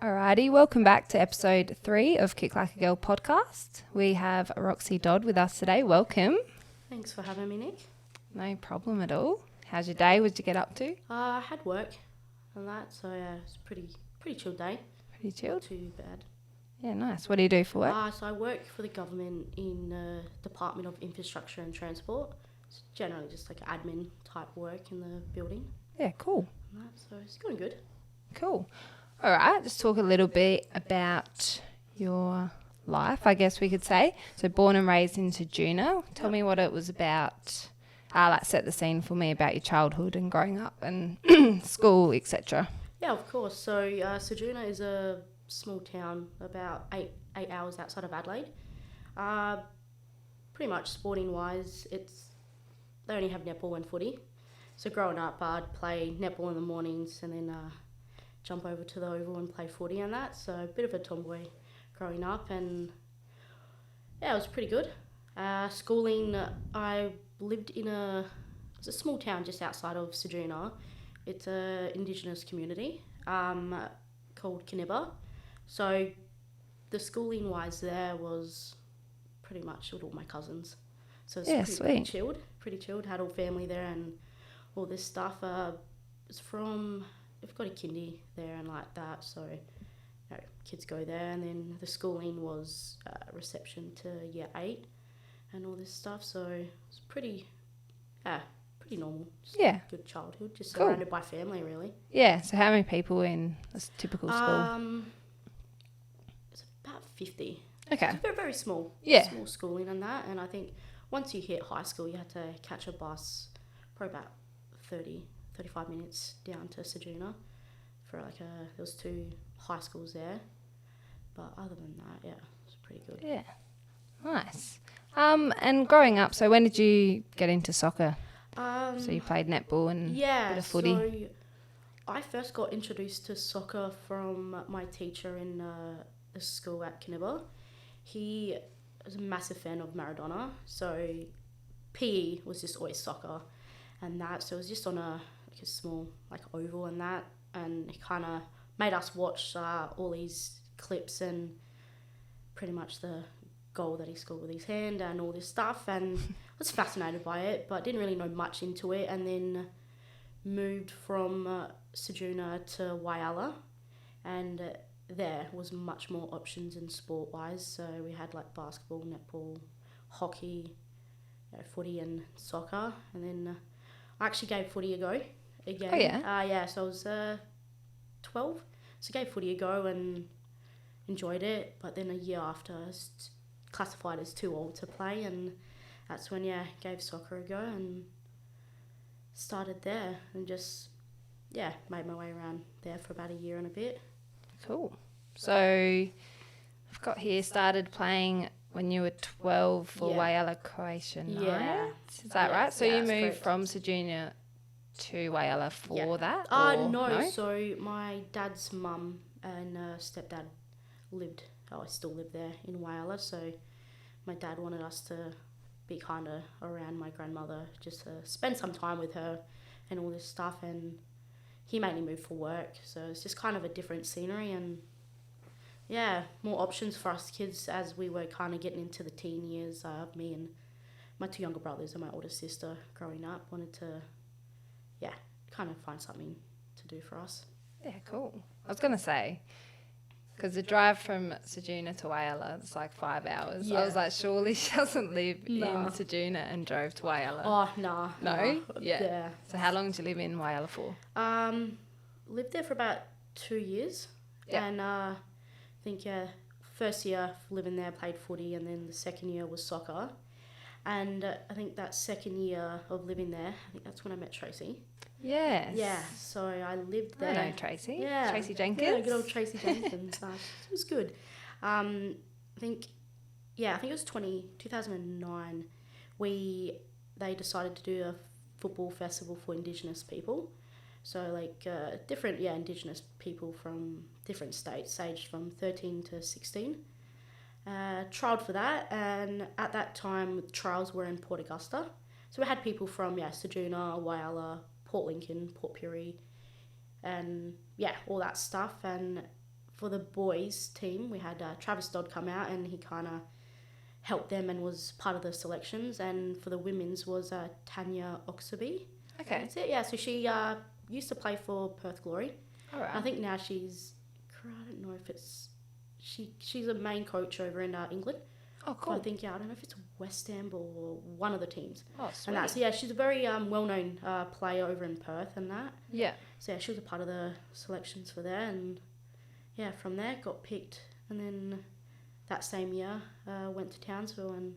Alrighty, welcome back to episode 3 of Kick Like a Girl podcast. We have Roxy Dodd with us today. Welcome. Thanks for having me, Nick. No problem at all. How's your day? What did you get up to? I had work and that, so yeah, it's a pretty chill day. Pretty chilled? Not too bad. Yeah, nice. What do you do for work? So I work for the government in the Department of Infrastructure and Transport. It's generally just like admin type work in the building. Yeah, cool. And that, so it's going good. Cool. All right, let's talk a little bit about your life, I guess we could say. So born and raised in Ceduna. Tell me what it was about. Set the scene for me about your childhood and growing up and school, etc. Yeah, of course. So Ceduna is a small town about eight hours outside of Adelaide. Pretty much sporting-wise, they only have netball and footy. So growing up, I'd play netball in the mornings and then jump over to the oval and play footy and that. So a bit of a tomboy growing up, and yeah, it was pretty good. Schooling, I lived in a small town just outside of Ceduna. It's a Indigenous community called Kinniba. So the schooling wise there was pretty much with all my cousins. So it's pretty chilled. Had all family there and all this stuff. We've got a kindy there and like that, so kids go there, and then the schooling was reception to year 8 and all this stuff, so it's pretty normal. Just good childhood, just surrounded by family really. Yeah, so how many people in a typical school? It's about 50. Okay. It's very, very small. Yeah. Small schooling and that, and I think once you hit high school you had to catch a bus probably about 35 minutes down to Ceduna for there was 2 high schools there, but other than that, yeah, it's pretty good. Yeah, nice. And growing up, so when did you get into soccer? So you played netball and a bit of footy? So I first got introduced to soccer from my teacher in the school at Kinniba. He was a massive fan of Maradona, so PE was just always soccer and that, so it was just on a small oval and that, and he kind of made us watch all these clips and pretty much the goal that he scored with his hand and all this stuff, and I was fascinated by it but didn't really know much into it, and then moved from Ceduna to Whyalla, and there was much more options in sport wise, so we had basketball, netball, hockey, footy and soccer, and then I actually gave footy a go again. Oh, yeah? So I was 12. So gave footy a go and enjoyed it. But then a year after, I was classified as too old to play. And that's when, gave soccer a go and started there. And just, made my way around there for about a year and a bit. Cool. So I've got here, started playing when you were 12 for Whyalla Croatia Nights. Yeah. Is that right? So you moved from Ceduna to Whyalla for that? No. So my dad's mum and stepdad still live there in Whyalla. So my dad wanted us to be kind of around my grandmother, just to spend some time with her and all this stuff. And he mainly moved for work. So it's just kind of a different scenery and more options for us kids as we were kind of getting into the teen years. Me and my 2 younger brothers and my older sister growing up wanted to, kind of find something to do for us. Yeah, cool. I was going to say, because the drive from Ceduna to Whyalla, it's 5 hours. Yeah. I was like, surely she doesn't live in Ceduna and drove to Whyalla. Oh, nah. No? Yeah. So how long did you live in Whyalla for? Lived there for about 2 years. Yeah. And I think, first year living there, played footy, and then the second year was soccer. And I think that second year of living there, I think that's when I met Tracy. Yes. Yeah, so I lived there. I know Tracy. Yeah. Tracy Jenkins. Yeah, good old Tracy Jenkins. It was good. I think it was 2009. They decided to do a football festival for Indigenous people. So different Indigenous people from different states, aged from 13 to 16. Trialled for that, and at that time trials were in Port Augusta. So we had people from Ceduna, Whyalla, Port Lincoln, Port Pirie, and all that stuff. And for the boys team, we had Travis Dodd come out, and he kind of helped them and was part of the selections. And for the women's was Tanya Oxaby. Okay. That's it. Yeah. So she used to play for Perth Glory. All right. I think now she's, I don't know if it's, she's a main coach over in England. Oh, cool. So I think, I don't know if it's West Ham or one of the teams. Oh, sweet. And that's, she's a very well-known player over in Perth and that. Yeah. So, she was a part of the selections for there. And, from there, got picked. And then that same year, went to Townsville. And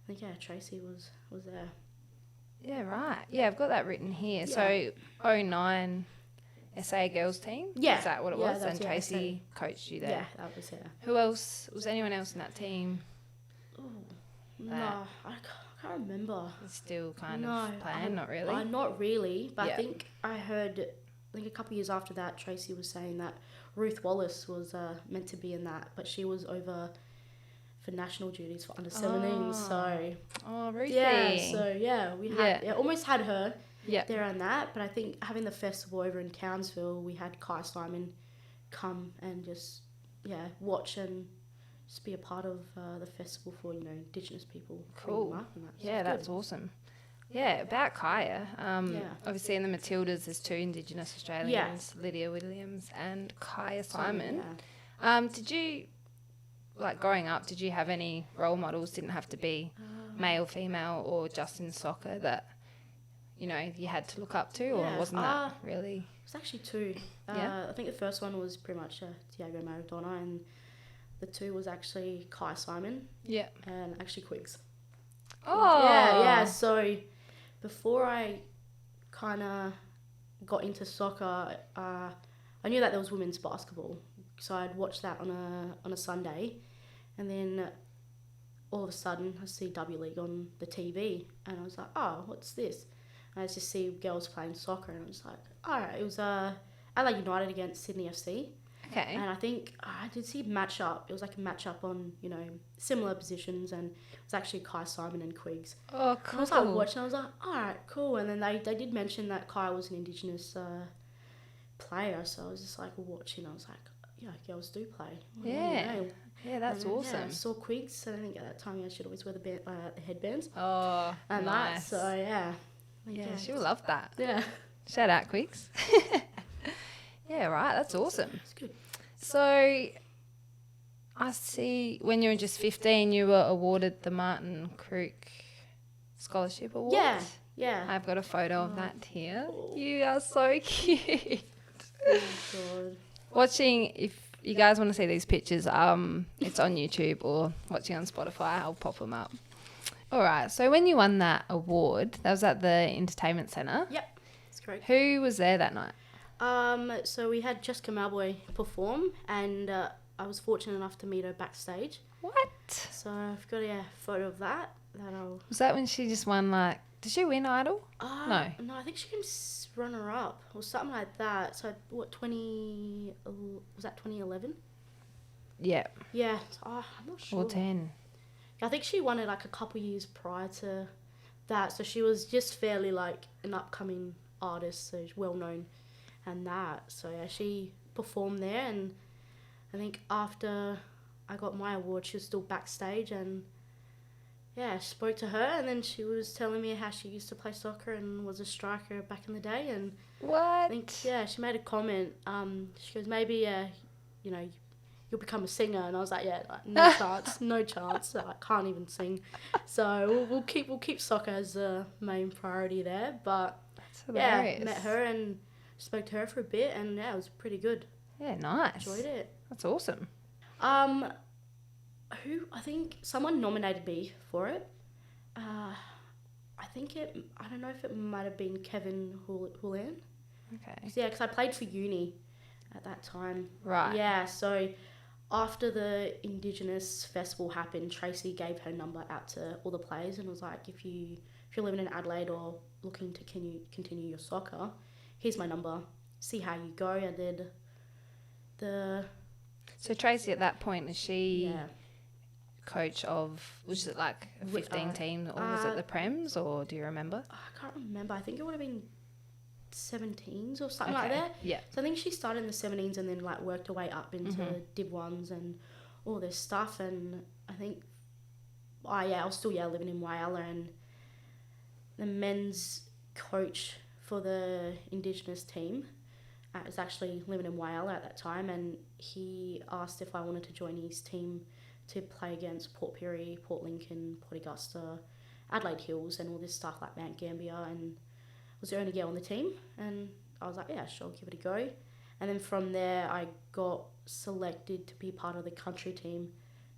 I think, Tracy was there. Yeah, right. Yeah, I've got that written here. Yeah. So, 09 SA girls team? Yeah. Is that what it was? And Tracy SA. coached you there? Yeah, that was it. Who else? Was anyone else in that team? No, I can't remember. Still kind of playing? Not really? Not really, but Yeah. I think I heard, a couple of years after that, Tracy was saying that Ruth Wallace was meant to be in that, but she was over for national duties for under 17, so... Oh, Ruthie. Yeah, so we had, almost had her Yeah. there on that, but I think having the festival over in Townsville, we had Kai Simon come and just, watch and just be a part of the festival for, Indigenous people. Cool. Yeah, that's awesome. Yeah, about Kaya. Obviously in the Matildas there's 2 Indigenous Australians, Lydia Williams and Kaya Simon. Did you, growing up, did you have any role models? Didn't have to be male, female, or just in soccer that, you had to look up to, or wasn't that really? It was actually 2. I think the first one was pretty much Diego Maradona, and the 2 was actually Kai Simon. Yeah. And actually Quigs. Oh. Yeah. So before I kind of got into soccer, I knew that there was women's basketball. So I'd watch that on a Sunday, and then all of a sudden I see W League on the TV, and I was like, oh, what's this? And I just see girls playing soccer, and I was like, all right. It was Adelaide United against Sydney FC. Okay. And I think I did see match-up. It was like a match-up on, similar positions, and it was actually Kai Simon and Quigs. Oh, And cool. I was watching, I was like, all right, cool. And then they did mention that Kai was an Indigenous player, so I was just watching. I was like, girls do play. Yeah, that's awesome. I saw Quigs, and I think at that time, she'd always wear the headbands. Oh, and nice. that, so Yeah, she'll love that. Yeah. Shout out, Quicks. Yeah, right. That's awesome. It's good. So, I see when you were just 15, you were awarded the Martin Crook Scholarship Award. Yeah. I've got a photo of that here. You are so cute. Oh, God. Watching, if you guys want to see these pictures, it's on YouTube, or watching on Spotify, I'll pop them up. All right. So, when you won that award, that was at the Entertainment Centre. Yep, that's correct. Who was there that night? So we had Jessica Mauboy perform, and I was fortunate enough to meet her backstage. What? So I've got a photo of that. Was that when she just won, did she win Idol? No. No, I think she came runner-up or something like that. So what, was that 2011? Yeah. Yeah, I'm not sure. Or 10. I think she won it a couple years prior to that. So she was just fairly an upcoming artist, so she's well-known. And that, so she performed there, and I think after I got my award, she was still backstage, and I spoke to her, and then she was telling me how she used to play soccer and was a striker back in the day, and What? I think she made a comment. She goes, maybe you'll become a singer, and I was like, no chance, no chance. I can't even sing, so we'll keep soccer as the main priority there. But That's hilarious. met her and spoke to her for a bit, and it was pretty good. Yeah, nice. Enjoyed it. That's awesome. I think someone nominated me for it. I don't know if it might have been Kevin Hulian. Okay. Yeah, because I played for uni at that time. Right. Yeah, so after the Indigenous festival happened, Tracy gave her number out to all the players and was like, if you're living in Adelaide or looking to continue your soccer, here's my number. See how you go. I did So Tracy, at that point, is she coach of, was it a 15 team, or was it the Prems, or do you remember? I can't remember. I think it would have been 17s or something like that. Yeah. So I think she started in the 17s and then like worked her way up into Div 1s and all this stuff. And I think, I was still living in Whyalla, and the men's coach for the Indigenous team was actually living in Whyalla at that time, and he asked if I wanted to join his team to play against Port Pirie, Port Lincoln, Port Augusta, Adelaide Hills and all this stuff like Mount Gambier, and I was the only girl on the team, and I was like, yeah, sure, I'll give it a go. And then from there I got selected to be part of the country team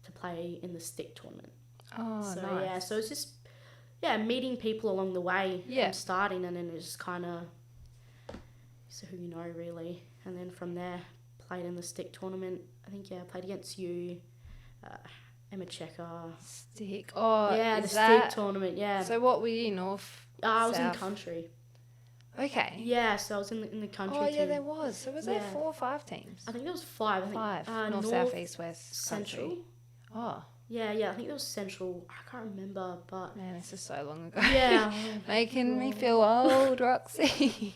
to play in the stick tournament. Oh, so nice. so it's just meeting people along the way from starting, and then it's just kind of so who you know really. And then from there played in the stick tournament. I think played against you, Emma Checker. Stick. Oh, yeah, the stick tournament. Yeah. So what were you, north? I was south? in country. Okay. Yeah, so I was in the country. Oh, team. yeah, there was. So was there 4 or 5 teams? I think there was 5. I think, Five. North, south, east, west. Central. Country. Oh. Yeah. I think there was Central. I can't remember, but Man, this is so long ago. yeah, Making me feel old, Roxy.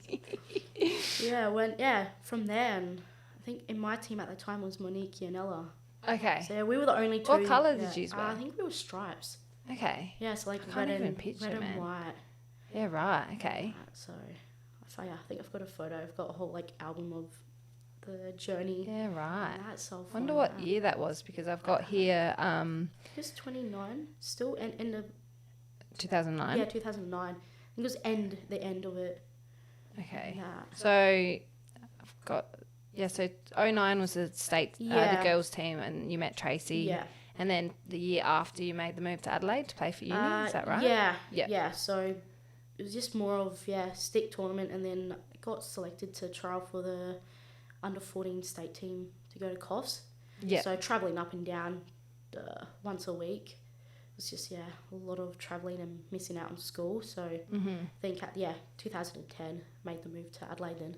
from there, and I think in my team at the time was Monique and Ella. Okay. So we were the only two. What colour did you wear? I think we were stripes. Okay. Yeah, so like I can't red even and picture, red man. and white. Yeah, right. Okay. So I think I've got a photo. I've got a whole like album of the journey. Yeah, right. And that's so fun. Wonder what year that was, because I've got here Just 29. Still end of 2009. Yeah, 2009. I think it was the end of it. Okay. Yeah. So I've got so 09 was the state the girls team, and you met Tracy. Yeah. And then the year after you made the move to Adelaide to play for uni, is that right? Yeah. Yeah. Yeah. So it was just more of stick tournament, and then I got selected to trial for the under 14 state team to go to COFs. Yeah. So travelling up and down once a week. It was just a lot of travelling and missing out on school. So I think 2010 made the move to Adelaide then.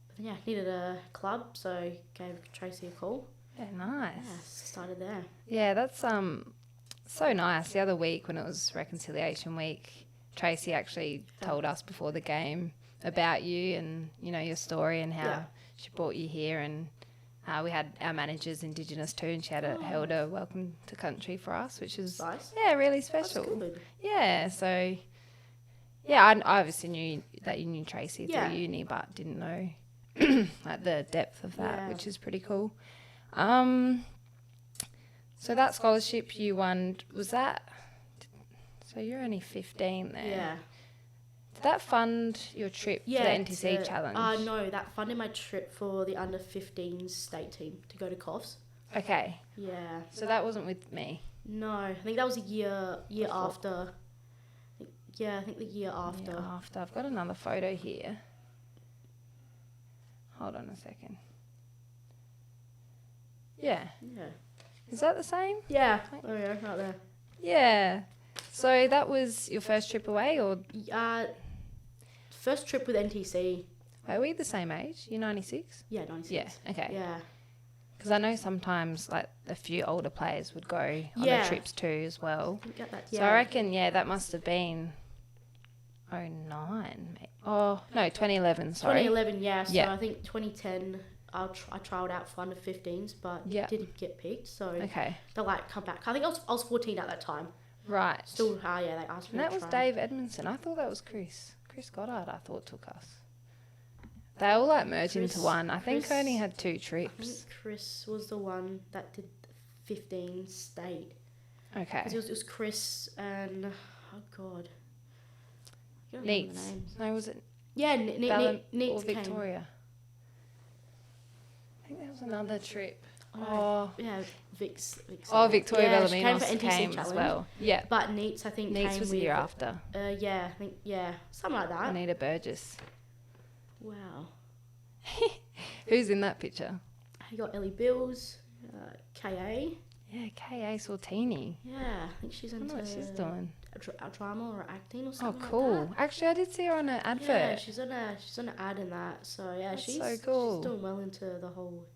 But then needed a club, so gave Tracy a call. Yeah, nice. Yeah, started there. Yeah, that's so nice. The other week when it was reconciliation week, Tracy actually told us before the game about you and your story and how she brought you here, and we had our managers Indigenous too, and she had held a welcome to country for us, which is nice. Really special. That's good. Yeah, so I obviously knew that you knew Tracy through uni, but didn't know like the depth of that, which is pretty cool. So that scholarship you won, was that, so you're only 15 there. Yeah. Did that fund your trip to the NTC challenge? No, that funded my trip for the under 15 state team to go to COFs. Okay. Yeah. So that wasn't with me? No, I think that was a year after. I think the year after. I've got another photo here. Hold on a second. Yeah. Yeah. Is that the same? Yeah. Oh yeah, right there. Yeah. So that was your first trip away, or? First trip with NTC. Are we the same age? You're 96? Yeah, 96. Yeah, okay. Yeah. Because I know sometimes like a few older players would go on the trips too as well. So I reckon, that must have been 09. Oh, no, 2011, sorry. 2011, yeah. So I think 2010, I trialled out for under 15s, but didn't get picked. So they'll come back. I think I was 14 at that time. Right. Still, they asked me And that to was try. Dave Edmondson. I thought that was Chris. Chris Goddard, I thought, took us. They all merged into one. I think I only had 2 trips. I think Chris was the one that did 15 state. Okay. It was Chris and, oh God. I don't remember Neats. the names. No, was it Neats or Victoria? I think there was another trip. Vic's. Oh, Victoria Bellaminos she came NTC as well. Yeah. But Neats, I think, Neats came was with, the year after. I think, something like that. Anita Burgess. Wow. Who's in that picture? You got Ellie Bills, KA. Yeah, K.A. Sortini. Yeah, I think she's I into don't know what she's doing. drama or acting or something. Oh, cool. Like that. Actually, I did see her on an advert. Yeah, she's on an ad in that. So she's so cool. She's doing well into the whole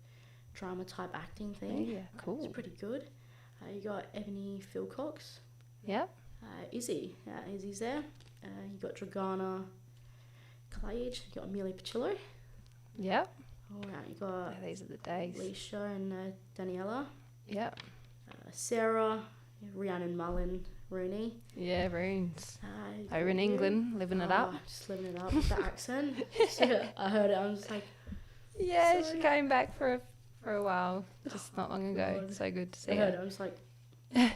drama type acting thing. Yeah, cool. It's pretty good. You got Ebony Philcox. Yep. Izzy. Izzy's there. You got Dragana, College. You got Amelia Pacillo. Yep. All right, you got These are the days. Alicia and Daniela. Yep. Sarah, Rhiannon Mullen, Rooney. Yeah, Runes. Over you. in England, living it up. Just living it up with the accent. So I heard it. I was like, Yeah, sorry. she came back for a while, just not long ago. God. So good to see I heard her. it. I was like,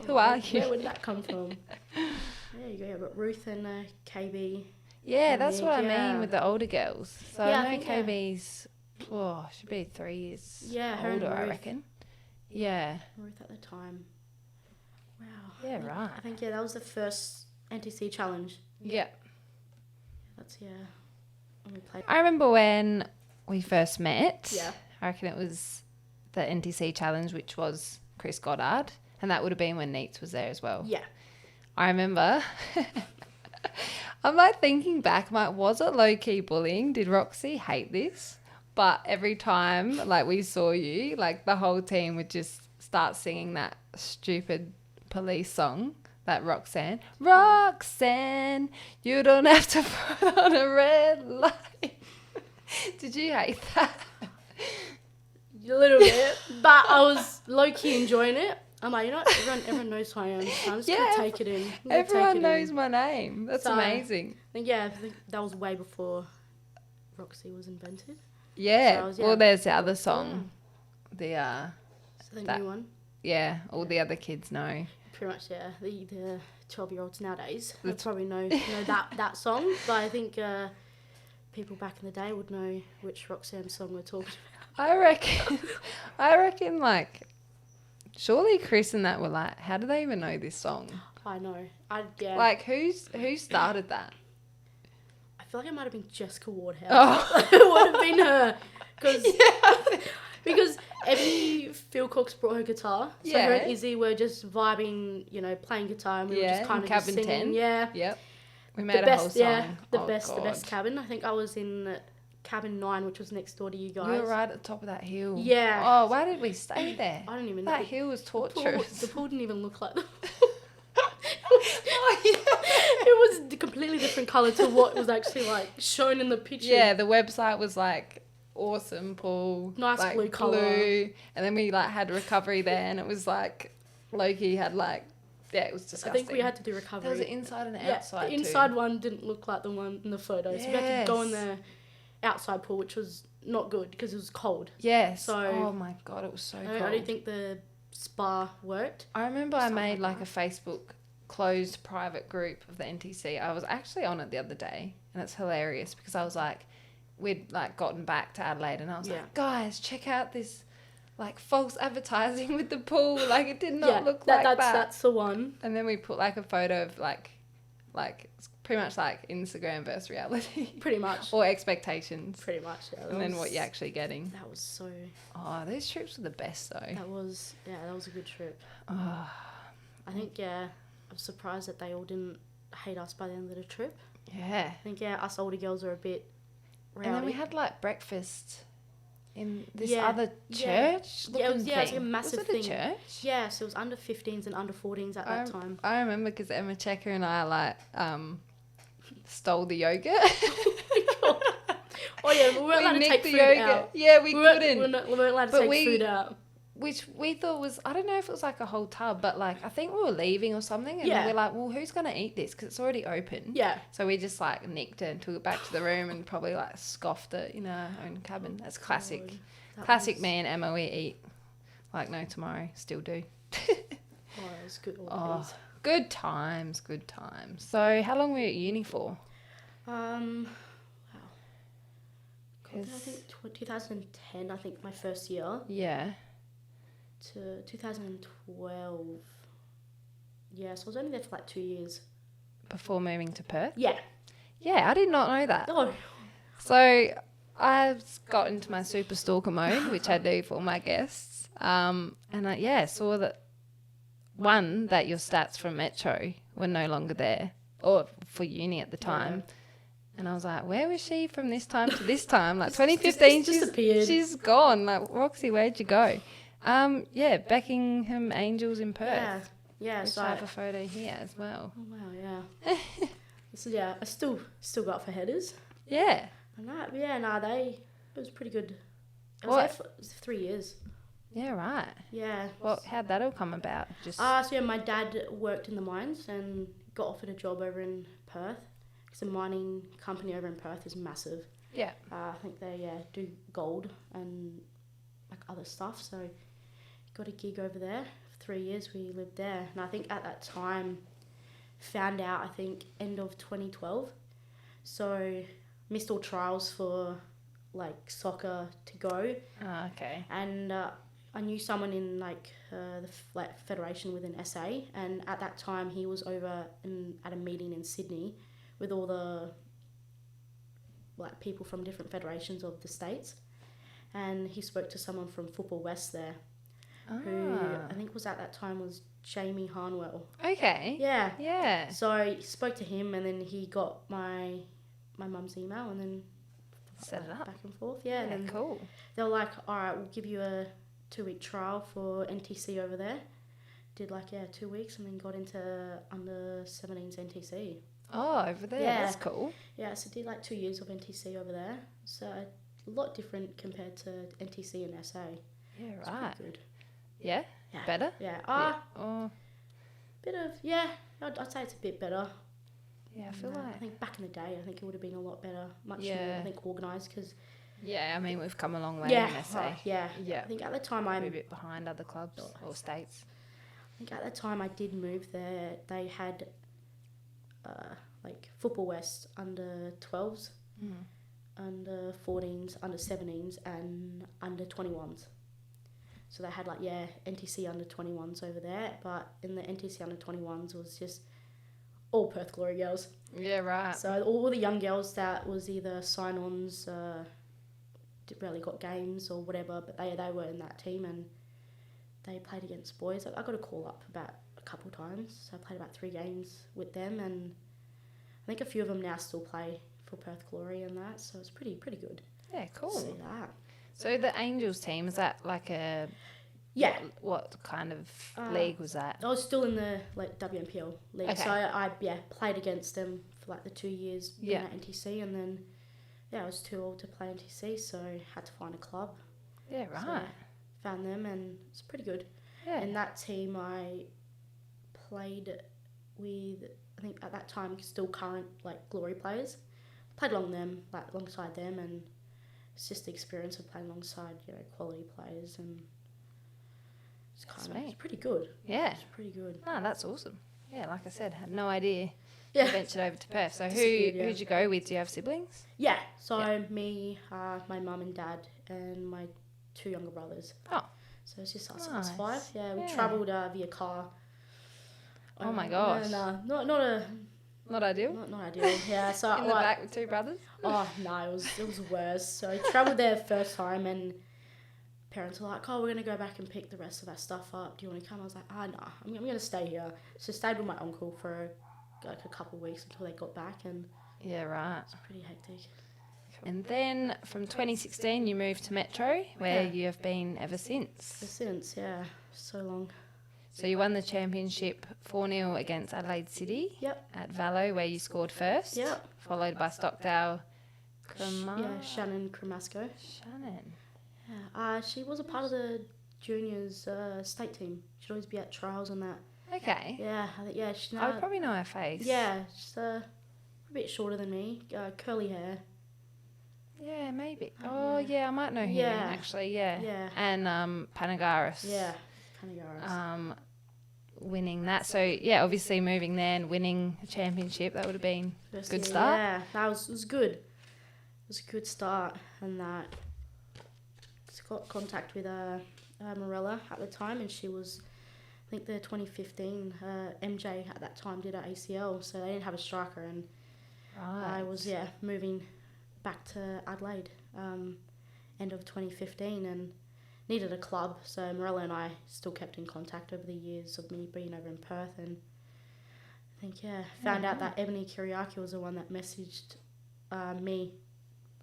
Who are you? Where would that come from? There you go. Yeah, but Ruth and KB. Yeah, and that's Meg, what I yeah. mean with the older girls. So Yeah, I I know think, KB's, should be 3 years her and older, I Ruth. reckon. Yeah. Ruth at the time. Wow. Yeah, right. I think, that was the first NTC challenge. Yeah. That's, when we played. I remember when we first met. Yeah. I reckon it was the NTC challenge, which was Chris Goddard. And that would have been when Neats was there as well. Yeah. I remember. I'm like thinking back, I'm like, was it low-key bullying? Did Roxy hate this? But every time, like, we saw you, like, the whole team would just start singing that stupid police song, that Roxanne. Roxanne, you don't have to put on a red light. Did you hate that? A little bit. But I was low-key enjoying it. I'm like, everyone knows who I am. So I'm just going to take it in. Everyone knows my name. That's So, amazing. I think that was way before Roxy was invented. Yeah. So well, there's the other song. The So that- new one. yeah, all the other kids know. Pretty much, yeah. The 12-year-olds nowadays they probably know that song. But I think people back in the day would know which Roxanne song we're talking about. I reckon, like, surely Chris and that were like, how do they even know this song? I know. Like, who started that? I feel like it might have been Jessica Wardhouse. Oh. It would have been her. Because Phil Cox brought her guitar. So her and Izzy were just vibing, playing guitar. And we were just kind of just cabin singing. 10. Yeah. Yep. We made a whole song. Yeah, the Oh, best God. cabin. I think I was in cabin 9, which was next door to you guys. You were right at the top of that hill. Yeah. Oh, why did we stay there? I don't even know. That hill was torturous. The pool didn't even look like the Oh, yeah. It was a completely different colour to what was actually like shown in the picture. Yeah, the website was like awesome pool. Nice like, blue colour. And then we like had recovery there and it was like Loki had like, yeah, it was disgusting. I think we had to do recovery. There was an inside and an Yeah, outside the inside one didn't look like the one in the photos. So we had to go in the outside pool, which was not good because it was cold. Yes. So oh my God, it was so cold. I don't think the spa worked. I remember I made like like a Facebook closed private group of the NTC. I was actually on it the other day and it's hilarious because I was like, we'd like gotten back to Adelaide and I was like, guys, check out this like false advertising with the pool. Like it did not look like that. That's the one. And then we put like a photo of like it's pretty much like Instagram versus reality. Pretty much. Or expectations. Pretty much, yeah. And then what you're actually getting. That was so... Oh, those trips were the best though. That was a good trip. Oh. I think, I'm surprised that they all didn't hate us by the end of the trip. Yeah. I think, us older girls are a bit rowdy. And then we had like breakfast in this Yeah. other church. It was like a thing. massive was it thing. A church? Yeah, so it was under 15s and under 14s at that time. I remember because Emma Checker and I like stole the yogurt. Oh yeah, we weren't allowed to take food out. Yeah, we couldn't. We weren't allowed to take food out. Which we thought was, I don't know if it was like a whole tub, but like I think we were leaving or something and we're like, well, who's going to eat this? Because it's already open. Yeah. So we just like nicked it and took it back to the room and probably like scoffed it in our own cabin. That's classic. Classic me and Emma, we eat like no tomorrow. Still do. Oh, it was good. Good times, good times. So how long were you at uni for? Wow. I think 2010, I think my first year. Yeah. To 2012. Yeah, so I was only there for like 2 years. Before moving to Perth? Yeah. Yeah, I did not know that. Oh. So I've got into my super stalker mode, which I do for all my guests. And I saw that, one, that your stats from Metro were no longer there, or for uni at the time. Yeah. And I was like, where was she from this time to this time? Like 2015, she's gone. Like, Roxy, where'd you go? Beckingham Angels in Perth. Yeah. So I have a photo here as well. Oh wow, yeah. So I still got for headers. Yeah. And that, it was pretty good. I was What? there for 3 years. Yeah, right. Yeah. Well, how'd that all come about? Just So yeah, my dad worked in the mines and got offered a job over in Perth. Because a mining company over in Perth is massive. yeah. I think they do gold and like other stuff. So got a gig over there. For 3 years we lived there. And I think at that time, found out, I think, end of 2012. So missed all trials for like soccer to go. Oh, okay. And I knew someone in like the federation within SA, and at that time he was over at a meeting in Sydney with all the like people from different federations of the states, and he spoke to someone from Football West there, who I think was at that time was Jamie Harnwell. Okay. Yeah. Yeah. So I spoke to him, and then he got my mum's email, and then Set it up. back and forth. Yeah. Yeah, And then cool. they were like, all right, we'll give you a 2-week trial for NTC over there. Did 2 weeks and then got into under 17s NTC. Oh, over there. Yeah. That's cool. Yeah, so did 2 years of NTC over there. So a lot different compared to NTC and SA. Yeah, It's right. pretty good. Yeah? Yeah. Better? Yeah. Yeah. Oh, Bit of, I'd say it's a bit better. yeah, I feel I like. think back in the day, I think it would have been a lot better. Much more, Yeah. I think, organised because... Yeah, I mean, we've come a long way Yeah. in SA. Yeah. Yeah. I think at the time We're a bit behind other clubs or states. I think at the time I did move there, they had Football West under 12s, under 14s, under 17s, and under 21s. So they had NTC under 21s over there, but in the NTC under 21s was just all Perth Glory girls. Yeah, right. So all the young girls that was either sign-ons, barely got games or whatever, but they were in that team and they played against boys. I got a call up about a couple times, so I played about 3 games with them, and I think a few of them now still play for Perth Glory and that, so it's pretty good. Yeah, To cool. see that. So the Angels team, is that like a... Yeah. What kind of league was that? I was still in the WMPL league, Okay. so I played against them for the 2 years being Yeah. at NTC, and then I was too old to play NTC, so had to find a club. Yeah, So right. found them, and it's pretty good. Yeah. In that team, I played with, I think at that time, still current Glory players. Played alongside them, and it's just the experience of playing alongside quality players, and it's pretty good. Yeah. It's pretty good. No, that's awesome. Yeah, like I said, had no idea. Yeah. You ventured over to Perth. So Disappeared, who'd you go with? Do you have siblings? Yeah. So Yeah. me, my mum and dad, and my 2 younger brothers. Oh. So it's just us Nice. 5. Yeah, we Yeah. travelled via car. Oh my gosh. No, Not ideal? not ideal. Yeah, so In the back with 2 brothers? oh no, it was worse. So I travelled there first time, and parents were like, "Oh, we're gonna go back and pick the rest of our stuff up. Do you want to come?" I was like, "Ah, nah, I'm gonna stay here." So I stayed with my uncle for a couple of weeks until they got back, and Yeah, right. it's pretty hectic. And then from 2016, you moved to Metro, where Yeah. you have been ever since. Since so long. So you won the championship 4-0 against Adelaide City Yep. at Vallo, where you scored first. Yep. Followed by Stockdale. Shannon Cremasco. Shannon. Yeah. She was a part of the juniors state team. She'd always be at trials and that. Okay. Yeah, I think she's I now. would probably know her face. Yeah, she's a bit shorter than me. Curly hair. Yeah, maybe. Oh, yeah, I might know him, Yeah. actually, yeah. Yeah. And Panagaris. Yeah. Kind of Yaris. Winning that. So, yeah, obviously moving there and winning a championship, that would have been a First good year, start. Yeah, that was good. It was a good start, and that got contact with Morella at the time, and she was, I think, the 2015 MJ at that time did her ACL, so they didn't have a striker, and Right. I was moving back to Adelaide, end of 2015, and needed a club, so Morella and I still kept in contact over the years of me being over in Perth, and I think found out that Ebony Kiriaki was the one that messaged me,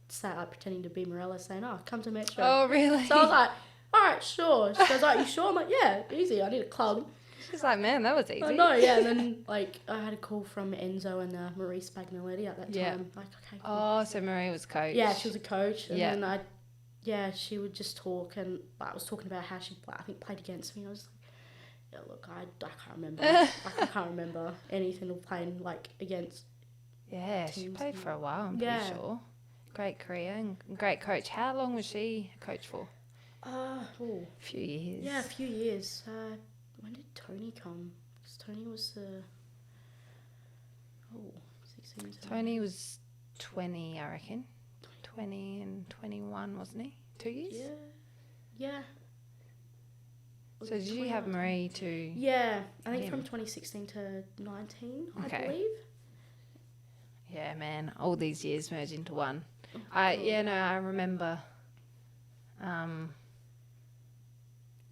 pretending to be Morella, saying, "Oh, come to Metro." Oh, really? So I was like, "All right, sure." She goes, "Are you sure?" I'm like, "Yeah, easy. I need a club." She's like, man, that was easy. I know, yeah. And then, like, I had a call from Enzo and Marie Spagnoletti at that time. Yeah. Like, okay, cool. Oh, so Marie was coach. Yeah, she was a coach. And Yeah. then she would just talk, and I was talking about how she, I think, played against me. I was like, yeah, look, I can't remember. I can't remember anything of playing, like, against. Yeah, she played for a while, I'm Yeah. pretty sure. Great career and great coach. How long was she a coach for? A few years. Yeah, a few years. When did Tony come? Because Tony was 16. Tony was 20, I reckon. 20 and 21, wasn't he? 2 years? Yeah. So did you have Marie too? Yeah, I think from 2016 to 19, I believe. Yeah, man, all these years merged into one. I remember.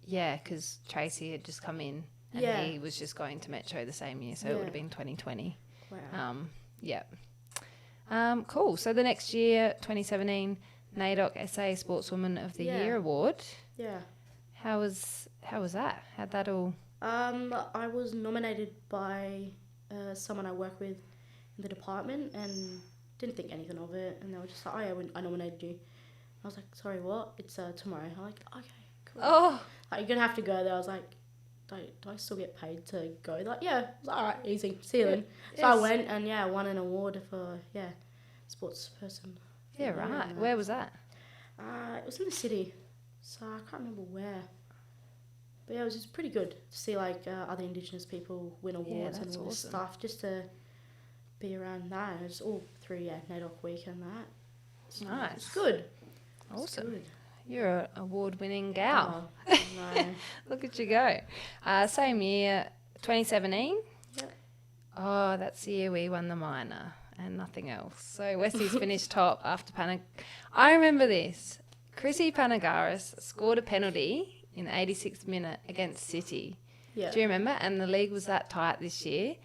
Because Tracy had just come in and he was just going to Metro the same year, so it would have been 2020. Wow. Cool. So the next year, 2017, NAIDOC SA Sportswoman of the Year award. Yeah. How was that? How'd that all? I was nominated by someone I work with in the department and didn't think anything of it, and they were just like, "Oh yeah, I nominated you." I was like, "Sorry, what? It's tomorrow." I'm like, "Okay, cool." Oh. Like, you're gonna have to go there. I was like, do I still get paid to go? They're like, yeah. I was like, all right, easy. See you then. So I went and I won an award for sports person. Yeah, right. Where was that? It was in the city, so I can't remember where. But yeah, it was just pretty good to see like other Indigenous people win awards and all this stuff, just to be around that. And it's all through NAIDOC week and that. So nice. It's good. Awesome. It's good. You're an award-winning gal. Oh, no. Look at you go. Same year, 2017. Yep. Oh, that's the year we won the minor and nothing else. So Westies finished top after I remember this. Chrissy Panagaris scored a penalty in the 86th minute against City. Yeah. Do you remember? And the league was that tight this year.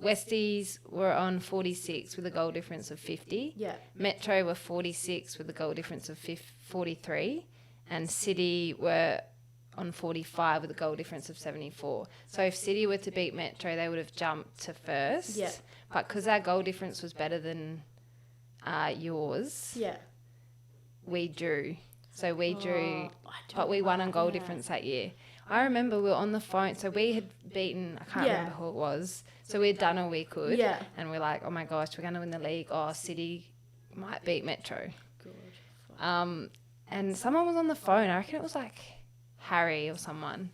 Westies were on 46 with a goal difference of 50. Yeah. Metro were 46 with a goal difference of 43. And City were on 45 with a goal difference of 74. So if City were to beat Metro, they would have jumped to first. Yeah. But because our goal difference was better than yours, we drew. So we drew, but we won on goal difference that year. I remember we were on the phone, so we had beaten, I can't remember who it was, so we had done all we could, and we're like, oh my gosh, we're going to win the league, City might beat Metro. And someone was on the phone, I reckon it was like Harry or someone,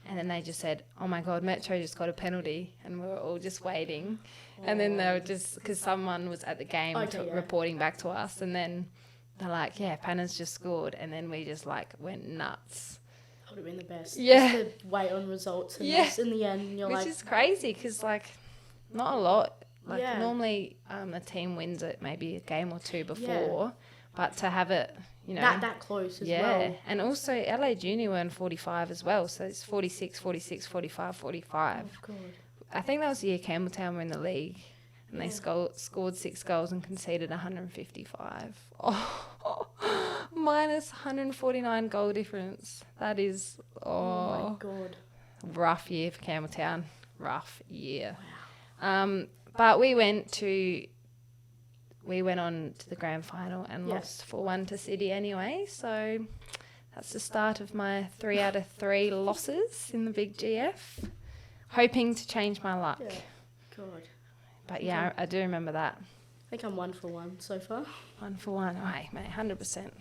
and then they just said, oh my God, Metro just got a penalty, and we were all just waiting, and then they were just, because someone was at the game reporting back to us, and then they're like, yeah, Panna's just scored, and then we just like went nuts. Would have been the best. Yeah. Just to wait on results and just in the end you're Which is crazy because like not a lot. Like normally a team wins it maybe a game or two before, but to have it, you know. That close as well. Yeah. And also LA Junior were in 45 as well. So it's 46, 46, 45, 45. Oh, God. I think that was the year Campbelltown were in the league. And they scored 6 goals and conceded 155. Oh, minus 149 goal difference. That is, oh my God. Rough year for Campbelltown. Rough year. Wow. But we went on to the grand final and lost 4-1 to City anyway. So that's the start of my 3 out of 3 losses in the big GF. Hoping to change my luck. Yeah. God. But yeah, I do remember that. I think I'm 1 for 1 so far. 1 for 1. Oh, hey, mate, 100%.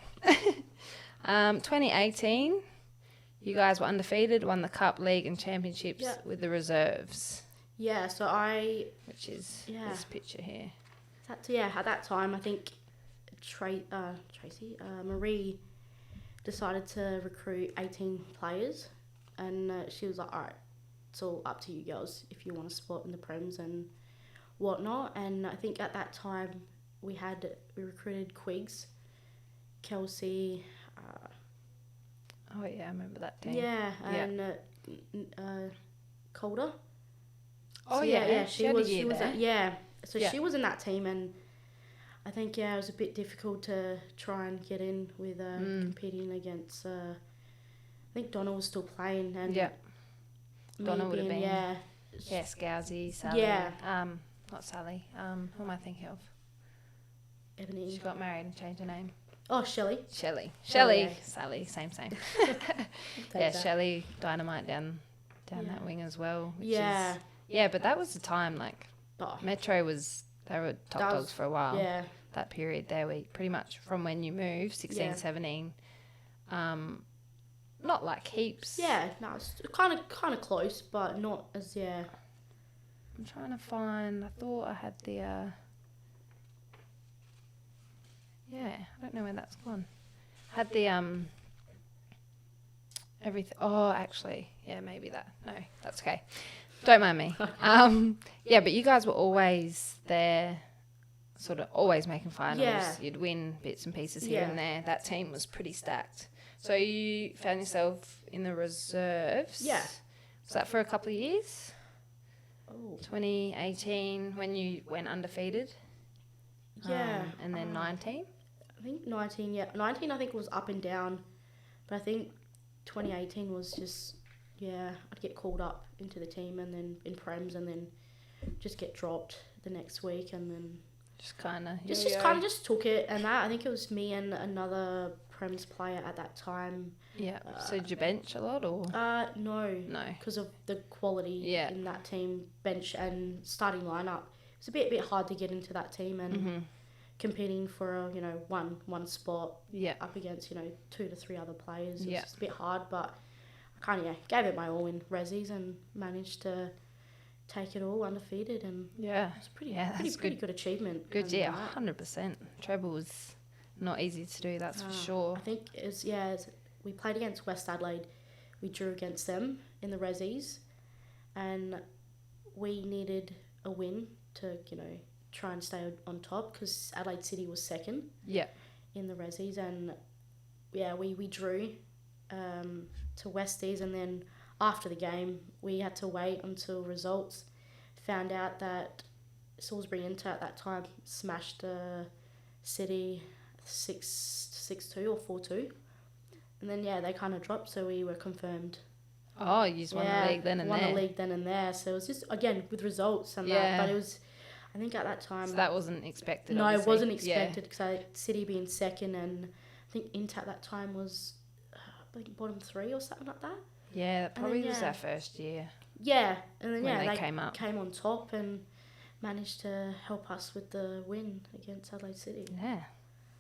2018, you guys were undefeated, won the Cup, League and Championships with the reserves. Yeah, so which is this picture here. At that time, I think Marie decided to recruit 18 players. And she was like, all right, it's all up to you girls if you want to spot in the Prems and whatnot. And I think at that time we recruited Quigs, Kelsey. Oh yeah, I remember that team. Yeah, and Calder. Oh so, yeah, she was there. She was in that team, and I think it was a bit difficult to try and get in with competing against. I think Donna was still playing, and Donna would have been. Yeah. Yeah, Scousy, Sally. Yeah. Not Sally. Who am I thinking of? Ebony. She got married and changed her name. Oh, Shelley. Shelley. Yeah. Sally, same. Take Yeah, that. Shelley, Dynamite down that wing as well. Which Yeah. Is, yeah, but that was the time, like, Oh, Metro they were top That was- dogs for a while. yeah. That period there, we pretty much from when you moved, 16, Yeah. 17, not like heaps. Yeah, no, it's kind of close, but not as, yeah. I'm trying to find, I thought I had the, yeah, I don't know where that's gone. Had the, everything, oh, actually, yeah, maybe that, no, that's okay. Don't mind me. Yeah, but you guys were always there, sort of always making finals. Yeah. You'd win bits and pieces here Yeah. and there. That team was pretty stacked. So you found yourself in the reserves. Yeah. Was that for a couple of years? Oh. 2018 when you went undefeated. Yeah. And then 19. I think 19, yeah. 19 I think was up and down, but I think 2018 was just, yeah, I'd get called up into the team and then in prems and then just get dropped the next week and then Just kind of. just kind of just took it. And that, I think it was me and another prems player at that time. Yeah. So did you bench a lot or? No. No. Because of the quality Yeah. in that team, bench and starting lineup. It's a bit hard to get into that team and competing for a, one spot Yeah. up against 2 to 3 other players. It was Yeah. just a bit hard, but I kind of gave it my all in resis and managed to take it all undefeated, and Yeah. it's pretty that's pretty good achievement. Good, and yeah, that. 100%. Treble was not easy to do, that's for sure. I think we played against West Adelaide. We drew against them in the resis, and we needed a win to try and stay on top because Adelaide City was second Yeah. in the resis, and we drew to Westies, and then after the game we had to wait until results. Found out that Salisbury Inter at that time smashed City 6-2 or 4-2, and then they kind of dropped, so we were confirmed. Oh, you just won the league then and won there. the league then and there, so it was just again with results and Yeah. that, but it was, I think at that time, So that wasn't expected, no, obviously. it wasn't expected because City being second, and I think Inter at that time was like bottom 3 or something like that. Yeah, that then, probably was our first year. Yeah, and then When they they came up. came on top and managed to help us with the win against Adelaide City. Yeah.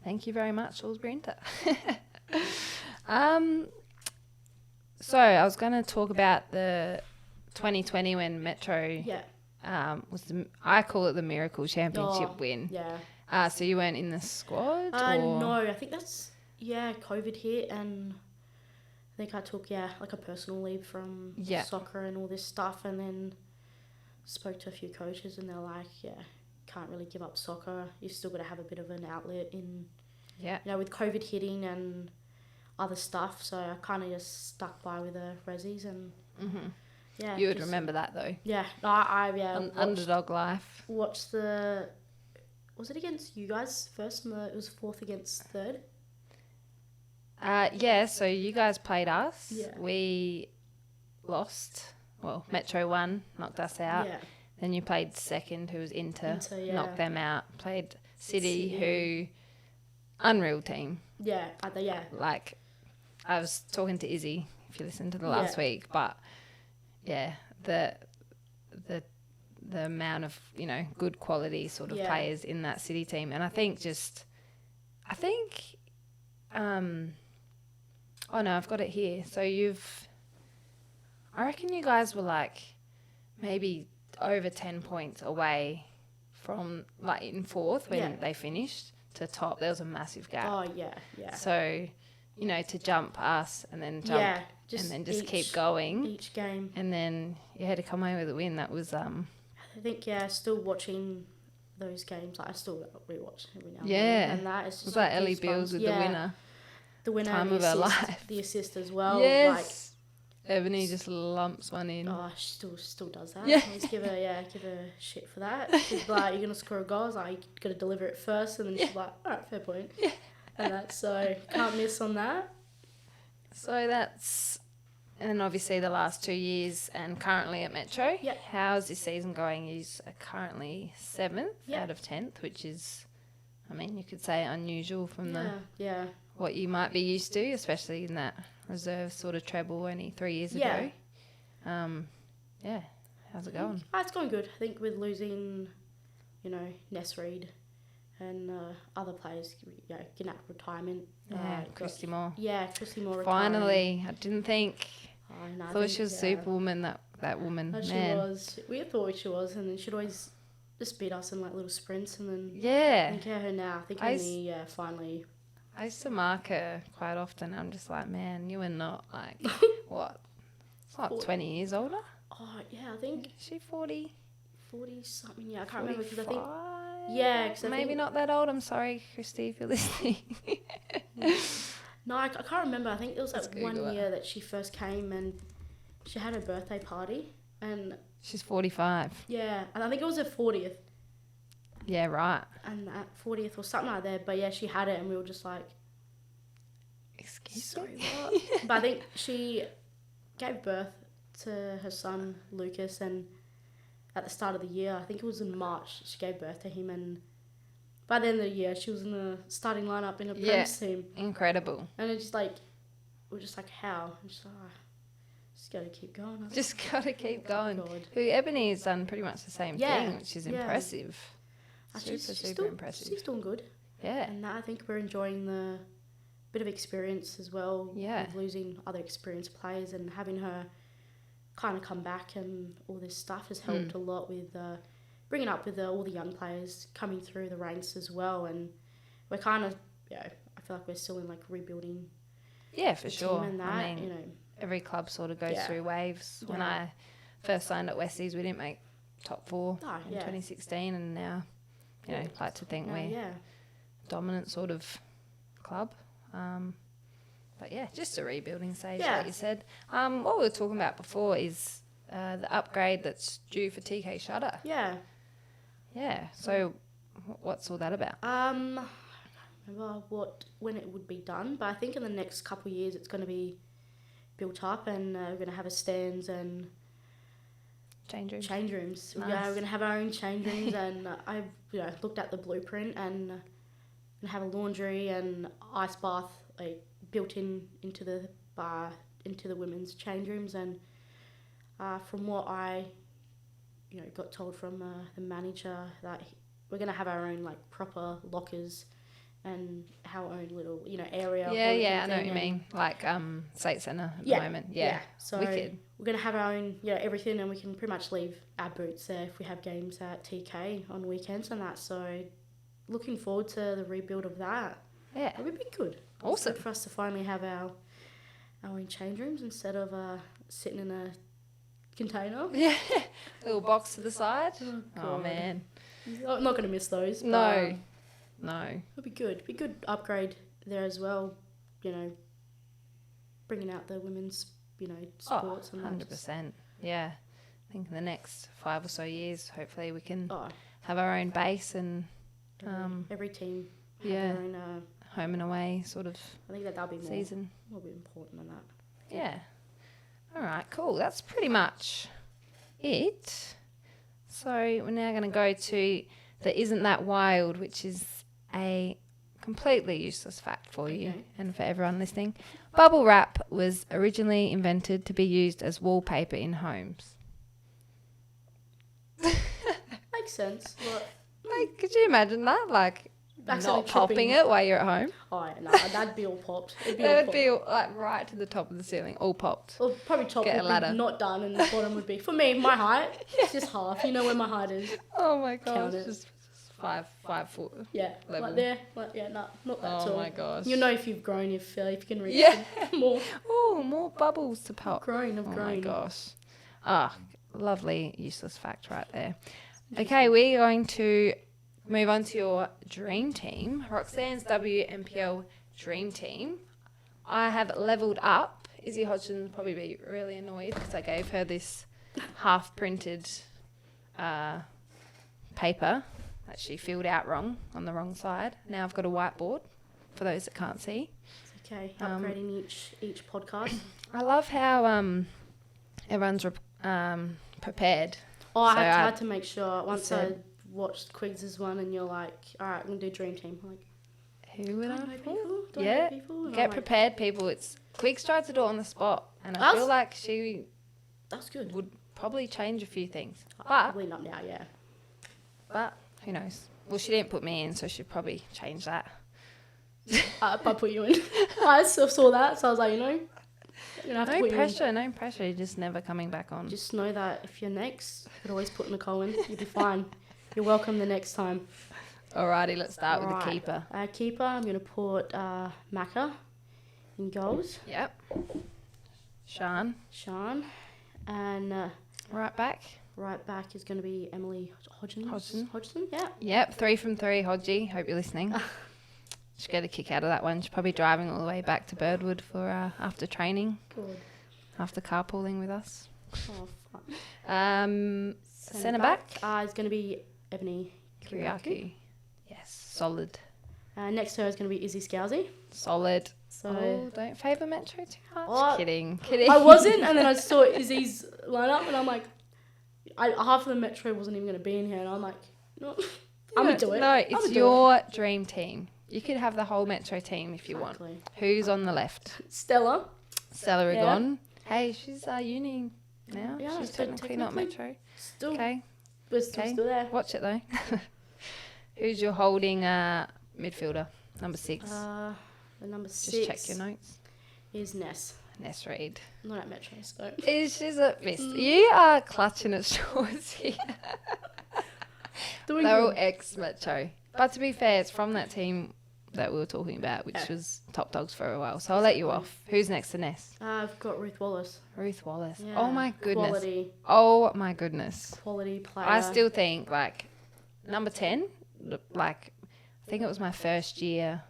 Thank you very much, Salisbury Inter. So I was going to talk about the 2020 when Metro Yeah, I call it the Miracle Championship Oh, win. yeah. So you weren't in the squad? No, I think that's COVID hit, and I think I took like a personal leave from soccer and all this stuff, and then spoke to a few coaches, and they're like, can't really give up soccer. You've still got to have a bit of an outlet in, with COVID hitting and other stuff. So I kind of just stuck by with the resis, and You would remember that though. Yeah, I Underdog life. watched was it against you guys first? And it was 4th against 3rd. So you guys played us. Yeah. We lost. Well, Metro won, knocked us out. Yeah. Then you played second, who was Inter, Inter, knocked them out. Played City, who unreal team. Yeah, Like, I was talking to Izzy, if you listened to the last week, but the amount of good quality sort of players in that City team, and I think oh no, I've got it here. So I reckon you guys were like maybe over 10 points away from like in 4th when they finished to top. There was a massive gap. Oh yeah. So, to jump us and then jump and then just keep going. Each game. And then you had to come home with a win. That was I think still watching those games. Like I still rewatch every now and Yeah. then. And that is just was that Ellie goosebumps. Beals with the winner. The winner, Time the of her assist, life. the assist as well. Yes. Ebony just lumps one in. Oh, she still does that. Yeah. I always give her shit for that. She's like, you're gonna score a goal. I was like, you gotta deliver it first, and then she's like, all right, fair point. Yeah. And that's so can't miss on that. So that's And then obviously the last 2 years and currently at Metro. Yep. How's this season going? You're currently 7th Yep. out of 10th, which is, I mean, you could say unusual from Yeah. what you might be used to, especially in that reserve sort of treble only 3 years ago. Yeah. How's it going? It's going good. I think with losing, Ness Reid and other players, getting out of retirement. Yeah, Christy Moore. Yeah, Christy Moore. Finally, I didn't think. I Thought she was Superwoman. That woman. No, she man. was. We thought she was, and then she'd always just beat us in like little sprints, and then Yeah. look at her now. I think finally. I used to mark her quite often. I'm just like, man, you are not like what? It's like 20 years older. Oh yeah, I think Is she 40? 40 something. Yeah, I can't remember because I think 45? cause I maybe think, not that old. I'm sorry, Christy, if you're listening. No, I can't remember. I think it was like 1 year that she first came and she had her birthday party, and She's 45. yeah, and I think it was her 40th, Yeah, right. and at 40th or something like that. But yeah, she had it, and we were just like, Excuse sorry, me. what? But I think she gave birth to her son Lucas, and at the start of the year, I think it was in March, she gave birth to him, and by the end of the year, she was in the starting lineup in a Prem's team. Incredible. And it's just like, we're just like, how? And just like, just gotta keep going. Just gotta keep going. God. Who Ebony has done pretty much the same thing, which is impressive. Super impressive. She's doing good. Yeah. And I think we're enjoying the bit of experience as well. Yeah. With losing other experienced players and having her kind of come back, and all this stuff has helped a lot with bringing up with all the young players coming through the ranks as well. And we're kind of, I feel like we're still in like rebuilding. Yeah, for sure. And that, I mean, every club sort of goes through waves. When I first signed at Westies, we didn't make top 4 in 2016, and now, like to think we're dominant sort of club. But yeah, just a rebuilding stage, like you said. What we were talking about before is the upgrade that's due for TK Shutter. Yeah. Yeah. So, what's all that about? I don't remember when it would be done, but I think in the next couple of years it's going to be built up, and we're going to have a stands and Change rooms. Change rooms. Nice. Yeah, we're going to have our own change rooms, and I looked at the blueprint, and have a laundry and ice bath like built into the bar, into the women's change rooms. And from what I got told from the manager, that we're going to have our own like proper lockers and our own little area. Yeah, I know what you mean. Like State Centre at the moment. Yeah. So wicked. we're going to have our own everything, and we can pretty much leave our boots there if we have games at TK on weekends and that. So looking forward to the rebuild of that. Yeah. It would be good. Awesome. It's good for us to finally have our own change rooms instead of sitting in a container. Yeah. Little box to the side. Oh man. I'm not going to miss those. No. It'll be good. It'll be good upgrade there as well. Bringing out the women's, sports and that. 100%. Yeah. I think in the next 5 or so years, hopefully we can have our own base and every team have their own home and away sort of I think that'll be season. More be important than that. Yeah. All right, cool. That's pretty much it. So we're now going to go to the Isn't That Wild, which is a completely useless fact for you and for everyone listening. Bubble wrap was originally invented to be used as wallpaper in homes. Makes sense. Like, could you imagine that? Like, Accidentally not popping tripping. it while you're at home? Oh, no, that'd be all popped. It'd be It all would popped. be like right to the top of the ceiling, all popped. Well, probably top Get a would ladder. be not done, and the bottom would be, for me, my height, it's just half. You know where my height is. Oh my gosh, Count it. just 5 foot. Yeah, Level. like there. Like, yeah, no, not that tall. Oh my gosh. You know if you've grown, if you can reach more. Oh, more bubbles to pop. I've grown. My gosh. Ah, lovely useless fact right there. Okay, we're going to move on to your dream team, Roxanne's WMPL dream team. I have leveled up. Izzy Hodgson will probably be really annoyed because I gave her this half-printed paper that she filled out wrong on the wrong side. Now I've got a whiteboard for those that can't see. It's Okay, upgrading each podcast. I love how everyone's prepared. Oh, So I had to make sure once I said- watched Quigs' one, and you're like, all right, I'm gonna do Dream Team. I'm like, Who would do I I know put? people? Do I Yeah. know people? And I'm Get like, prepared, people. It's Quigs tried to do it on the spot, and I Us? feel like she That's good. would probably change a few things. Probably not now, yeah. But who knows? Well, she didn't put me in, so she'd probably change that. I put you in. I saw that, so I was like, you're gonna have to No put pressure, no pressure. You're just never coming back on. you in. Just know that if you're next, you could always put Nicole in. You'll be fine. You're welcome the next time. Alrighty, let's start with the Right. keeper. Keeper, I'm gonna put Macca in goals. Yep. Sean. And Right back. right back is gonna be Emily Hodgson. Hodgson. Yeah. Yep, 3 from 3, Hodgie. Hope you're listening. She'll get a kick out of that one. She's probably driving all the way back to Birdwood for after training, Good. after carpooling with us. Oh, fun. Centre back. Is gonna be Ebony Kiriakou. Kiriakou. Yes, solid. Next to her is gonna be Izzy Scousey. Solid. So Oh, don't favour Metro too much. Oh, Kidding. I wasn't, and then I saw Izzy's lineup, and I'm like, half of the Metro wasn't even gonna be in here, and I'm like, no, I'm gonna do it. No, it's your dream team. You could have the whole Metro team if you want. Who's on the left? Stella. Stella Yeah. Rigon. Hey, she's uni now. Yeah, she's so technically not Metro. Still, Okay, we're still there. watch it though. Who's your holding midfielder? Number 6. The number 6 Just check your notes. is Ness. Ness Reid. Not at Metro, so. She's a miss. You are clutching at straws here. Doing They're all good. ex-Metro. But to be fair, it's from that team that we were talking about, which was top dogs for a while. So I'll let you off. Who's next to Ness? I've got Ruth Wallace. Ruth Wallace. Yeah, Oh my goodness. Quality Oh my goodness. player. I still think like number 10, like I think it was my first year.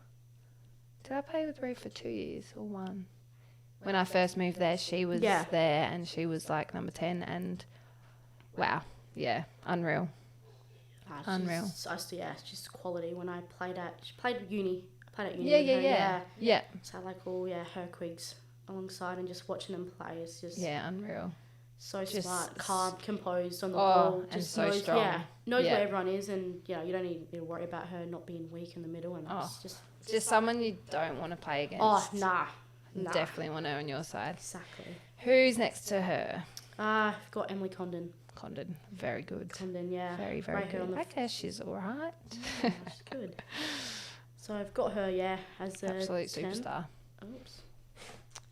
Did I play with Ruth for 2 years or 1? When I first moved there, she was there and she was like number 10 and wow. Yeah, unreal. Unreal. Just quality. When I played she played at uni. I played at uni. Yeah. So I like all her quigs alongside and just watching them play is just Unreal. so Just smart, calm, composed on the Oh, ball. and Just so knows, strong. knows Yeah. where everyone is, and you don't need to worry about her not being weak in the middle. And it's Just someone you don't want to play against. oh nah. Definitely want her on your side. Exactly. Who's next to her? I've got Emily Condon. Condon. Very good. Condon, yeah. Very, very Right here good. on the I guess she's all right. She's good. So I've got her, as a Absolute 10. superstar. Oops,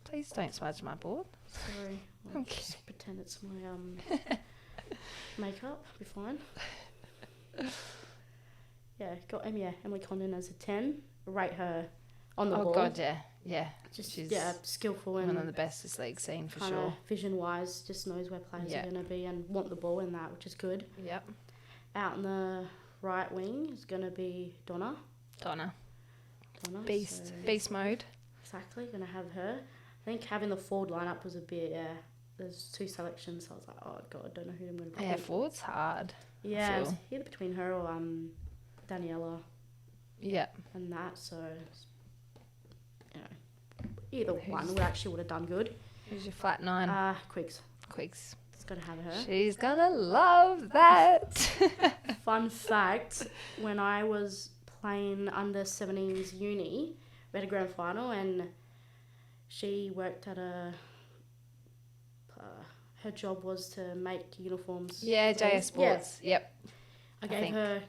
Please don't smudge my board. sorry. I'll Okay. just pretend it's my makeup. Be fine. Got Emily Condon as a 10. Rate her on the ball. Oh, God, yeah. Yeah. Just she's skillful and one of the best this league's seen for sure. Vision-wise, just knows where players are going to be and want the ball in that, which is good. Yep. Out in the right wing is going to be Donna. Beast. So Beast mode. exactly, going to have her. I think having the forward lineup was a bit, there's 2 selections, so I was like, oh, God, I don't know who I'm going to put. Yeah, forward's hard. Yeah, it was feel. either between her or Daniela Yep. and that, so, either one would have done good. Who's your flat 9? Quigs. Quigs. It's got to have her. She's gonna love that. Fun fact, when I was playing under 17s uni, we had a grand final and she worked at her job was to make uniforms. Yeah, JS Sports. Yeah. Yep. I gave her,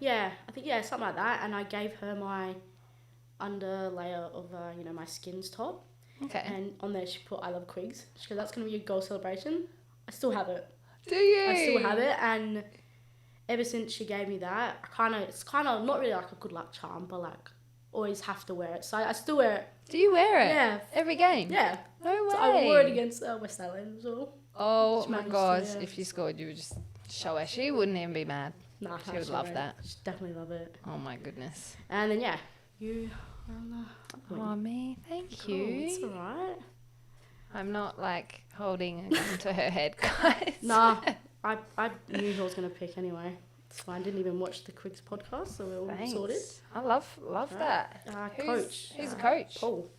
something like that, and I gave her my under layer of, my skins top. Okay. And on there she put I love Quigs. She goes, that's going to be your goal celebration. I still have it. Do you? I still have it, and ever since she gave me that, it's kind of not really like a good luck charm, but like always have to wear it. So I still wear it. Do you wear it? Yeah. Every game? Yeah. No way. So I wore it against West Adelaide as well. Oh Just my managed to, gosh, yeah. if you scored, you would just show her. She wouldn't even be mad. Nah, She would love that. She'd definitely love it. Oh my goodness. And then you are on the Oh, me? Thank Cool, you. it's alright. I'm not like holding a gun to her head, guys. Nah, I knew who I was going to pick anyway. It's fine. Didn't even watch the Quigs podcast, so we're all Thanks. sorted. I love that. Coach. Who's the coach? Paul.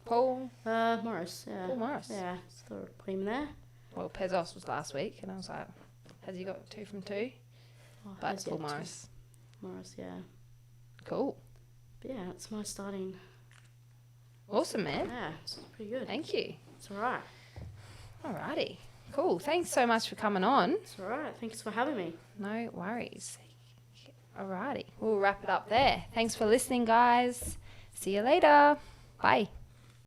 Paul? Morris, yeah. Paul Morris. Yeah, just thought I'd put him there. Well, Pezos was last week, and I was like, has he got 2 from 2? Oh, But has he Paul had two? Morris. Morris, yeah. Cool. But yeah, that's my starting. Awesome, man. Yeah, it's pretty good. Thank you. It's alright. Alrighty. Cool. Thanks so much for coming on. It's alright. Thanks for having me. No worries. Alrighty. We'll wrap it up there. Thanks for listening, guys. See you later. Bye.